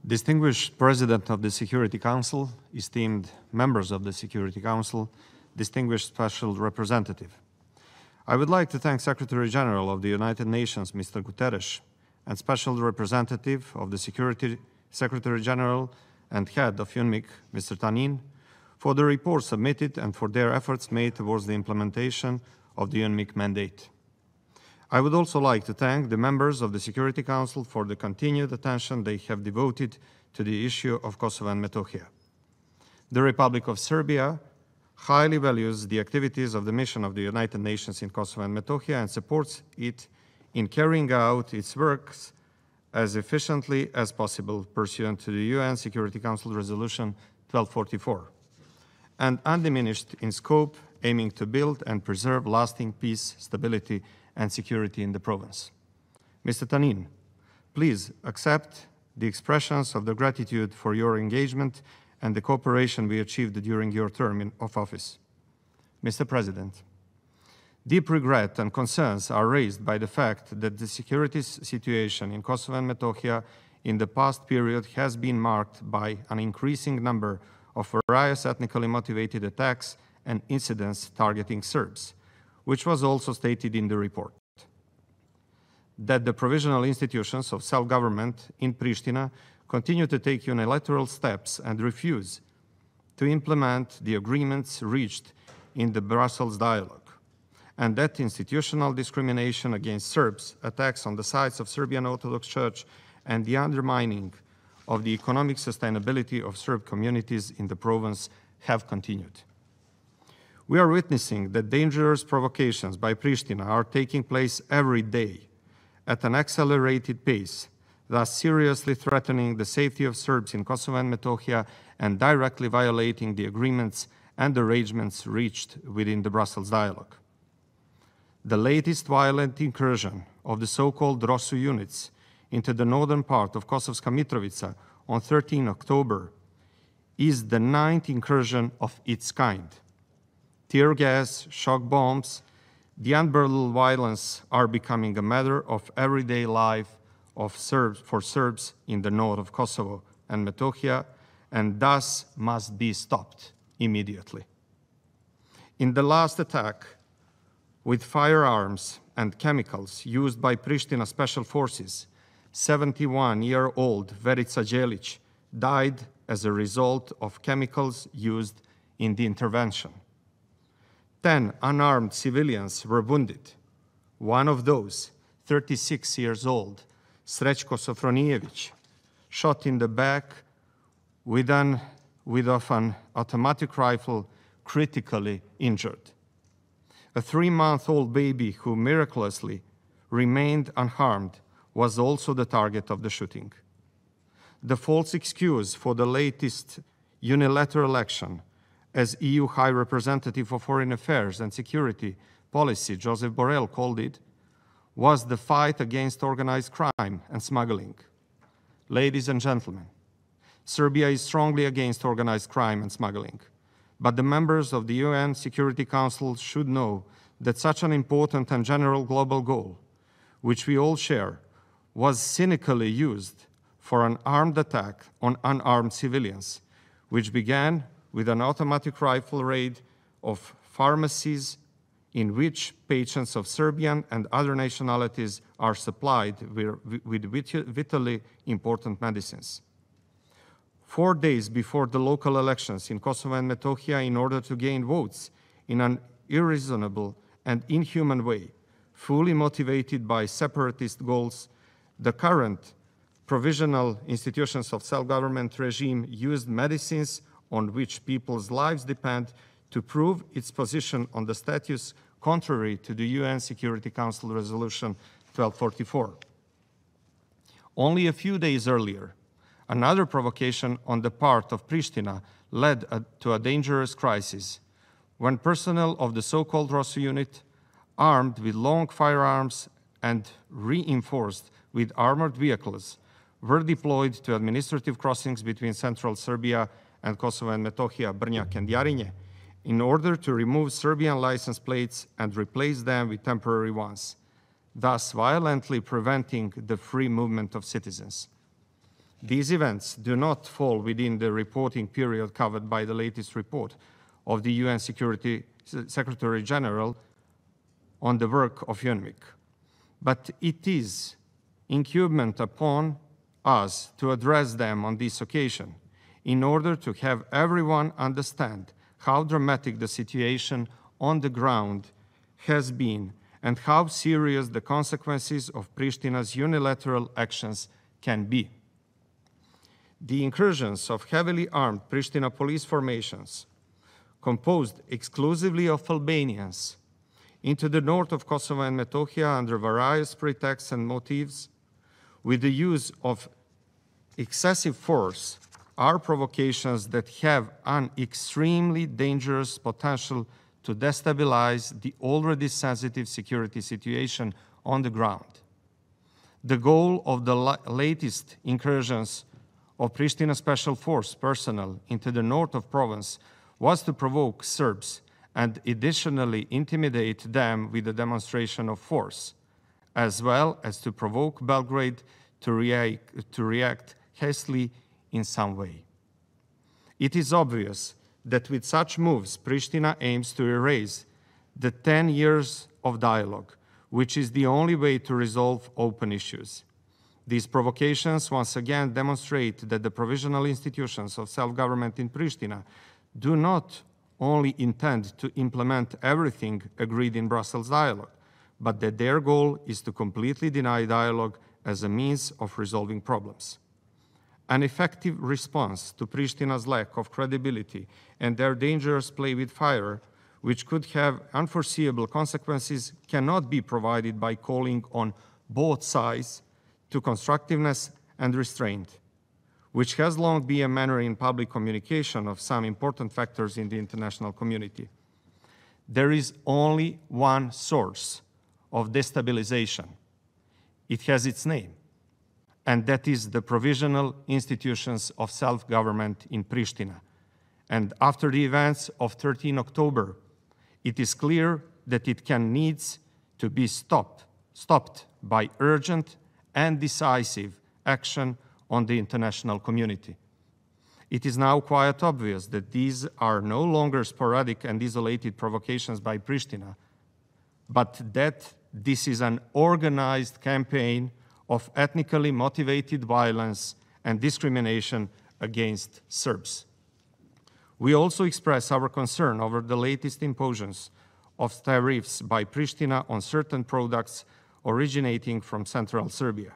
Distinguished President of the Security Council, esteemed members of the Security Council, distinguished Special Representative, I would like to thank Secretary General of the United Nations, Mr. Guterres, and Special Representative of the Security Secretary General and Head of UNMIC, Mr. Tanin, for the report submitted and for their efforts made towards the implementation of the UNMIC mandate. I would also like to thank the members of the Security Council for the continued attention they have devoted to the issue of Kosovo and Metohija. The Republic of Serbia highly values the activities of the mission of the United Nations in Kosovo and Metohija and supports it in carrying out its works as efficiently as possible pursuant to the UN Security Council Resolution 1244, and undiminished in scope, aiming to build and preserve lasting peace, stability, and security in the province. Mr. Tanin, please accept the expressions of the gratitude for your engagement and the cooperation we achieved during your term of office. Mr. President, deep regret and concerns are raised by the fact that the security situation in Kosovo and Metohija in the past period has been marked by an increasing number of various ethnically motivated attacks and incidents targeting Serbs, which was also stated in the report. That the provisional institutions of self-government in Pristina continue to take unilateral steps and refuse to implement the agreements reached in the Brussels dialogue, and that institutional discrimination against Serbs, attacks on the sites of Serbian Orthodox Church, and the undermining of the economic sustainability of Serb communities in the province have continued. We are witnessing that dangerous provocations by Pristina are taking place every day at an accelerated pace, thus seriously threatening the safety of Serbs in Kosovo and Metohija and directly violating the agreements and arrangements reached within the Brussels dialogue. The latest violent incursion of the so-called ROSU units into the northern part of Kosovska Mitrovica on 13 October is the 9th incursion of its kind. Tear gas, shock bombs, the unbridled violence are becoming a matter of everyday life for Serbs in the north of Kosovo and Metohija, and thus must be stopped immediately. In the last attack with firearms and chemicals used by Pristina special forces, 71-year-old Verica Đelić died as a result of chemicals used in the intervention. 10 unarmed civilians were wounded. One of those, 36 years old, Srećko Sofronijević, shot in the back with an automatic rifle, critically injured. A 3-month-old baby who miraculously remained unharmed was also the target of the shooting. The false excuse for the latest unilateral action, as EU High Representative for Foreign Affairs and Security Policy, Joseph Borrell, called it, was the fight against organized crime and smuggling. Ladies and gentlemen, Serbia is strongly against organized crime and smuggling, but the members of the UN Security Council should know that such an important and general global goal, which we all share, was cynically used for an armed attack on unarmed civilians, which began with an automatic rifle raid of pharmacies in which patients of Serbian and other nationalities are supplied with vitally important medicines. 4 days before the local elections in Kosovo and Metohija, in order to gain votes in an irreasonable and inhuman way, fully motivated by separatist goals, the current provisional institutions of self-government regime used medicines on which people's lives depend to prove its position on the status contrary to the UN Security Council Resolution 1244. Only a few days earlier, another provocation on the part of Pristina led to a dangerous crisis when personnel of the so-called ROSU unit, armed with long firearms and reinforced with armored vehicles, were deployed to administrative crossings between central Serbia and Kosovo and Metohija, Brnjak and Jarinje, in order to remove Serbian license plates and replace them with temporary ones, thus violently preventing the free movement of citizens. These events do not fall within the reporting period covered by the latest report of the UN Security Secretary General on the work of UNMIC. But it is incumbent upon us to address them on this occasion in order to have everyone understand how dramatic the situation on the ground has been and how serious the consequences of Pristina's unilateral actions can be. The incursions of heavily armed Pristina police formations, composed exclusively of Albanians, into the north of Kosovo and Metohija under various pretexts and motives, with the use of excessive force, are provocations that have an extremely dangerous potential to destabilize the already sensitive security situation on the ground. The goal of the latest incursions of Pristina Special Force personnel into the north of province was to provoke Serbs and additionally intimidate them with a demonstration of force, as well as to provoke Belgrade to react hastily in some way. It is obvious that with such moves, Pristina aims to erase the 10 years of dialogue, which is the only way to resolve open issues. These provocations once again demonstrate that the provisional institutions of self-government in Pristina do not only intend to implement everything agreed in Brussels dialogue, but that their goal is to completely deny dialogue as a means of resolving problems. An effective response to Pristina's lack of credibility and their dangerous play with fire, which could have unforeseeable consequences, cannot be provided by calling on both sides to constructiveness and restraint, which has long been a manner in public communication of some important factors in the international community. There is only one source of destabilization. It has its name, and that is the provisional institutions of self-government in Pristina. And after the events of 13 October, it is clear that it needs to be stopped by urgent and decisive action on the international community. It is now quite obvious that these are no longer sporadic and isolated provocations by Pristina, but that this is an organized campaign of ethnically motivated violence and discrimination against Serbs. We also express our concern over the latest impositions of tariffs by Pristina on certain products originating from central Serbia,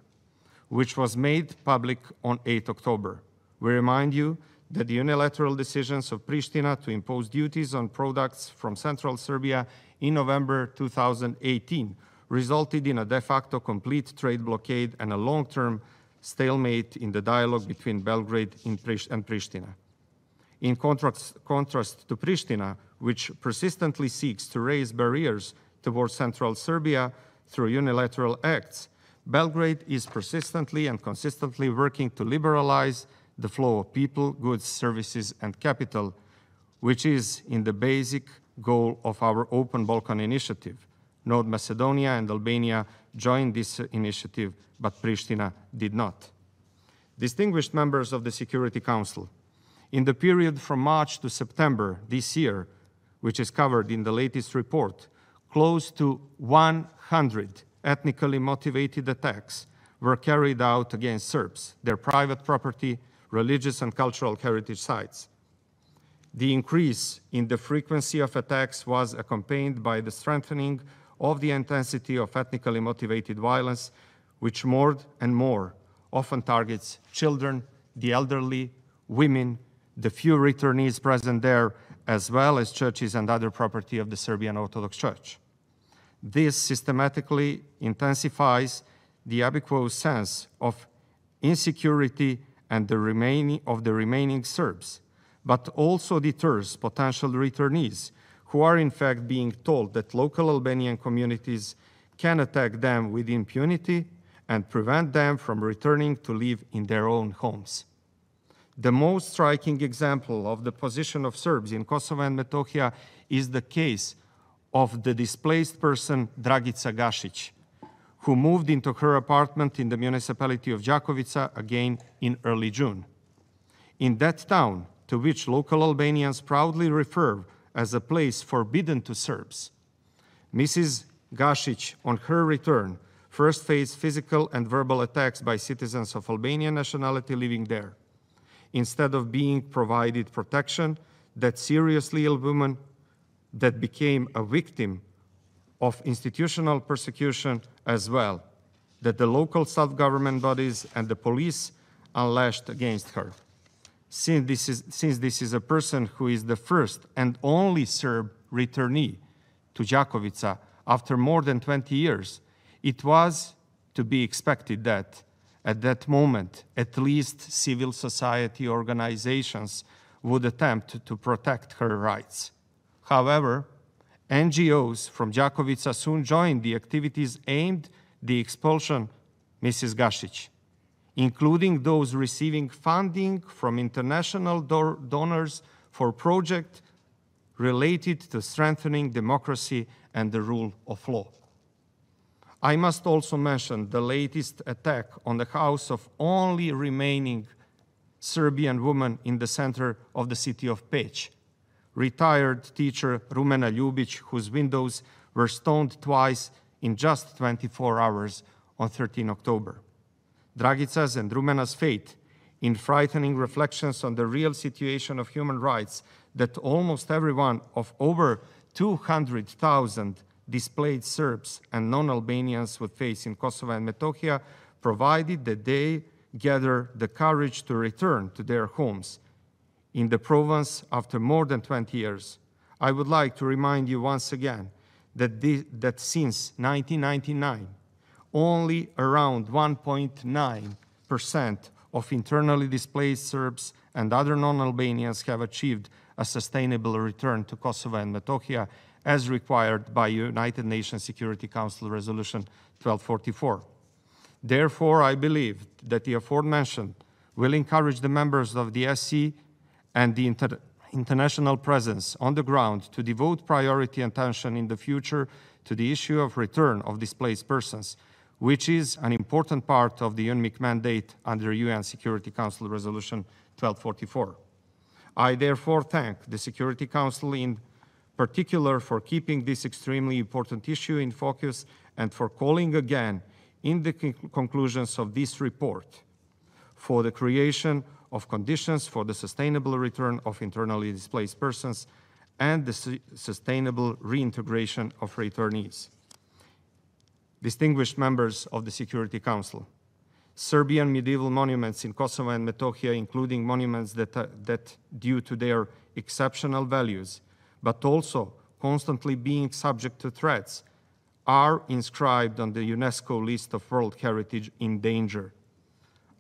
which was made public on 8 October. We remind you that the unilateral decisions of Pristina to impose duties on products from central Serbia in November 2018 resulted in a de facto complete trade blockade and a long-term stalemate in the dialogue between Belgrade and Pristina. In contrast to Pristina, which persistently seeks to raise barriers towards central Serbia through unilateral acts, Belgrade is persistently and consistently working to liberalize the flow of people, goods, services, and capital, which is in the basic goal of our Open Balkan initiative. North Macedonia and Albania joined this initiative, but Pristina did not. Distinguished members of the Security Council, in the period from March to September this year, which is covered in the latest report, close to 100 ethnically motivated attacks were carried out against Serbs, their private property, religious and cultural heritage sites. The increase in the frequency of attacks was accompanied by the strengthening of the intensity of ethnically motivated violence, which more and more often targets children, the elderly, women, the few returnees present there, as well as churches and other property of the Serbian Orthodox Church. This systematically intensifies the ubiquitous sense of insecurity and the remaining Serbs, but also deters potential returnees who are in fact being told that local Albanian communities can attack them with impunity and prevent them from returning to live in their own homes. The most striking example of the position of Serbs in Kosovo and Metohija is the case of the displaced person Dragica Gašić, who moved into her apartment in the municipality of Đakovica again in early June. In that town, to which local Albanians proudly refer as a place forbidden to Serbs, Mrs. Gašić, on her return, first faced physical and verbal attacks by citizens of Albanian nationality living there. Instead of being provided protection, that seriously ill woman that became a victim of institutional persecution as well, that the local self-government bodies and the police unleashed against her. Since this is a person who is the first and only Serb returnee to Đakovica after more than 20 years, it was to be expected that at that moment, at least civil society organizations would attempt to protect her rights. However, NGOs from Đakovica soon joined the activities aimed at the expulsion of Mrs. Gašić, including those receiving funding from international donors for projects related to strengthening democracy and the rule of law. I must also mention the latest attack on the house of only remaining Serbian woman in the center of the city of Peć, retired teacher Rumena Ljubić, whose windows were stoned twice in just 24 hours on 13 October. Dragica's and Rumena's fate, in frightening reflections on the real situation of human rights that almost everyone of over 200,000 displaced Serbs and non-Albanians would face in Kosovo and Metohija, provided that they gather the courage to return to their homes in the province after more than 20 years. I would like to remind you once again that since 1999, only around 1.9% of internally displaced Serbs and other non-Albanians have achieved a sustainable return to Kosovo and Metohija as required by United Nations Security Council Resolution 1244. Therefore, I believe that the aforementioned will encourage the members of the SC and the international presence on the ground to devote priority and attention in the future to the issue of return of displaced persons, which is an important part of the UNMIC mandate under UN Security Council Resolution 1244. I therefore thank the Security Council in particular for keeping this extremely important issue in focus and for calling again in the conclusions of this report for the creation of conditions for the sustainable return of internally displaced persons and the sustainable reintegration of returnees. Distinguished members of the Security Council, Serbian medieval monuments in Kosovo and Metohija, including monuments that due to their exceptional values, but also constantly being subject to threats, are inscribed on the UNESCO list of World Heritage in danger,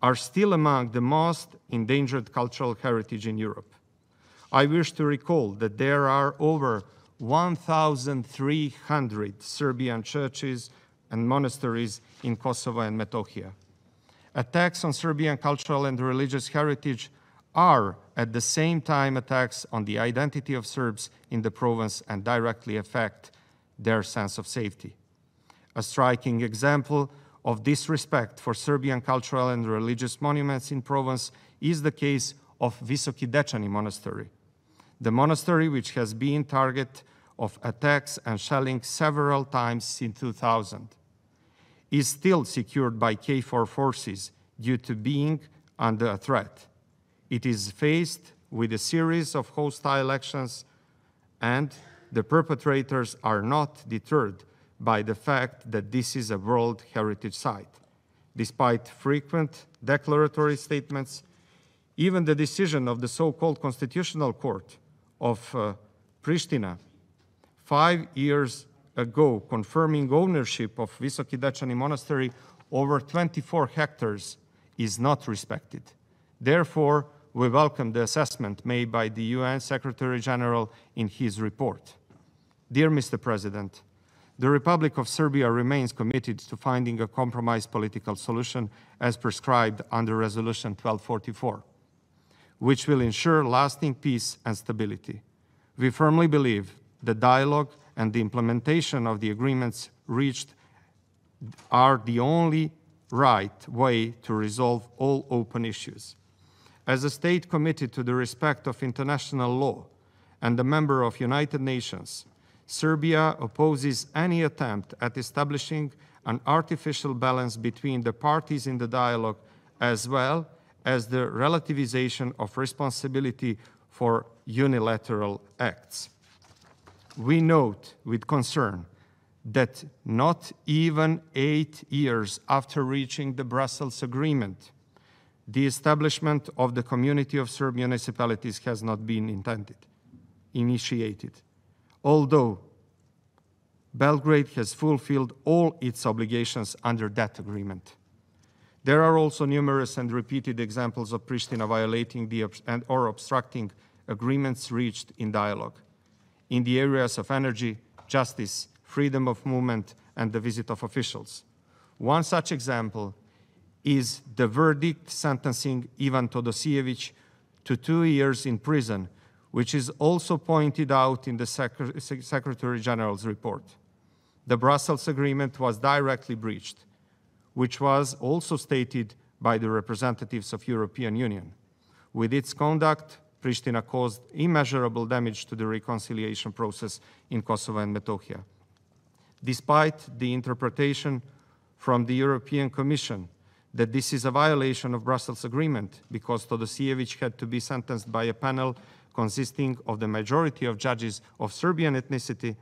are still among the most endangered cultural heritage in Europe. I wish to recall that there are over 1,300 Serbian churches and monasteries in Kosovo and Metohija. Attacks on Serbian cultural and religious heritage are at the same time attacks on the identity of Serbs in the province and directly affect their sense of safety. A striking example of disrespect for Serbian cultural and religious monuments in province is the case of Visoki Dečani Monastery. The monastery, which has been target of attacks and shelling several times since 2000, is still secured by KFOR forces due to being under a threat. It is faced with a series of hostile actions, and the perpetrators are not deterred by the fact that this is a World Heritage Site. Despite frequent declaratory statements, even the decision of the so-called Constitutional Court of Pristina 5 years ago confirming ownership of Visoki Dečani Monastery over 24 hectares is not respected. Therefore, we welcome the assessment made by the UN Secretary General in his report. Dear Mr. President, the Republic of Serbia remains committed to finding a compromise political solution as prescribed under Resolution 1244, which will ensure lasting peace and stability. We firmly believe that dialogue and the implementation of the agreements reached are the only right way to resolve all open issues. As a state committed to the respect of international law and a member of United Nations, Serbia opposes any attempt at establishing an artificial balance between the parties in the dialogue, as well as the relativization of responsibility for unilateral acts. We note with concern that not even 8 years after reaching the Brussels Agreement, the establishment of the Community of Serb Municipalities has not been initiated, although Belgrade has fulfilled all its obligations under that agreement. There are also numerous and repeated examples of Pristina violating or obstructing agreements reached in dialogue in the areas of energy, justice, freedom of movement, and the visit of officials. One such example is the verdict sentencing Ivan Todosijević to 2 years in prison, which is also pointed out in the Secretary General's report. The Brussels Agreement was directly breached, which was also stated by the representatives of European Union. With its conduct, Pristina caused immeasurable damage to the reconciliation process in Kosovo and Metohija. Despite the interpretation from the European Commission that this is a violation of Brussels Agreement because Todosijević had to be sentenced by a panel consisting of the majority of judges of Serbian ethnicity,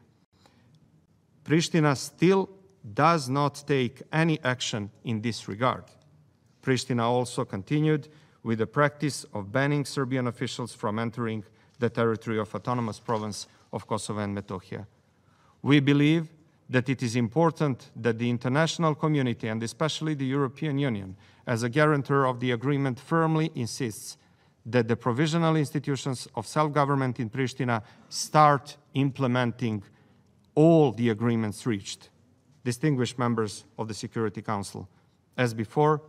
Pristina still does not take any action in this regard. Pristina also continued with the practice of banning Serbian officials from entering the territory of autonomous province of Kosovo and Metohija. We believe that it is important that the international community, and especially the European Union, as a guarantor of the agreement, firmly insists that the provisional institutions of self-government in Pristina start implementing all the agreements reached. Distinguished members of the Security Council, as before,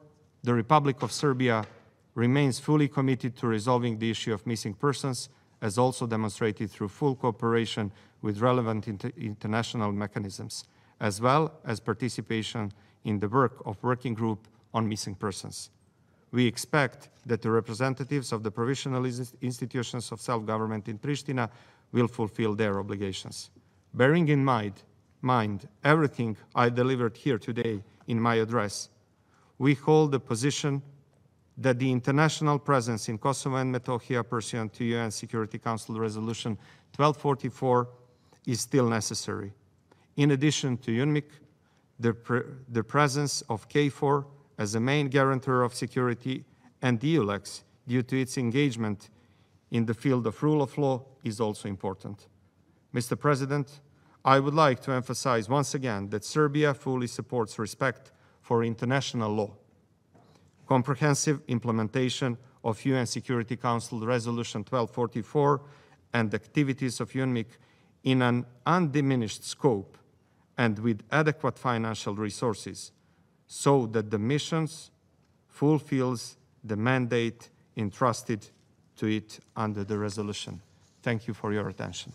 the Republic of Serbia remains fully committed to resolving the issue of missing persons, as also demonstrated through full cooperation with relevant international mechanisms, as well as participation in the work of Working Group on Missing Persons. We expect that the representatives of the provisional institutions of self-government in Pristina will fulfill their obligations. Bearing in mind everything I delivered here today in my address, we hold the position that the international presence in Kosovo and Metohija pursuant to UN Security Council Resolution 1244 is still necessary. In addition to UNMIC, the presence of KFOR as a main guarantor of security and the EULEX, due to its engagement in the field of rule of law, is also important. Mr. President, I would like to emphasize once again that Serbia fully supports respect for international law, comprehensive implementation of UN Security Council Resolution 1244 and activities of UNMIC in an undiminished scope and with adequate financial resources, so that the missions fulfills the mandate entrusted to it under the resolution. Thank you for your attention.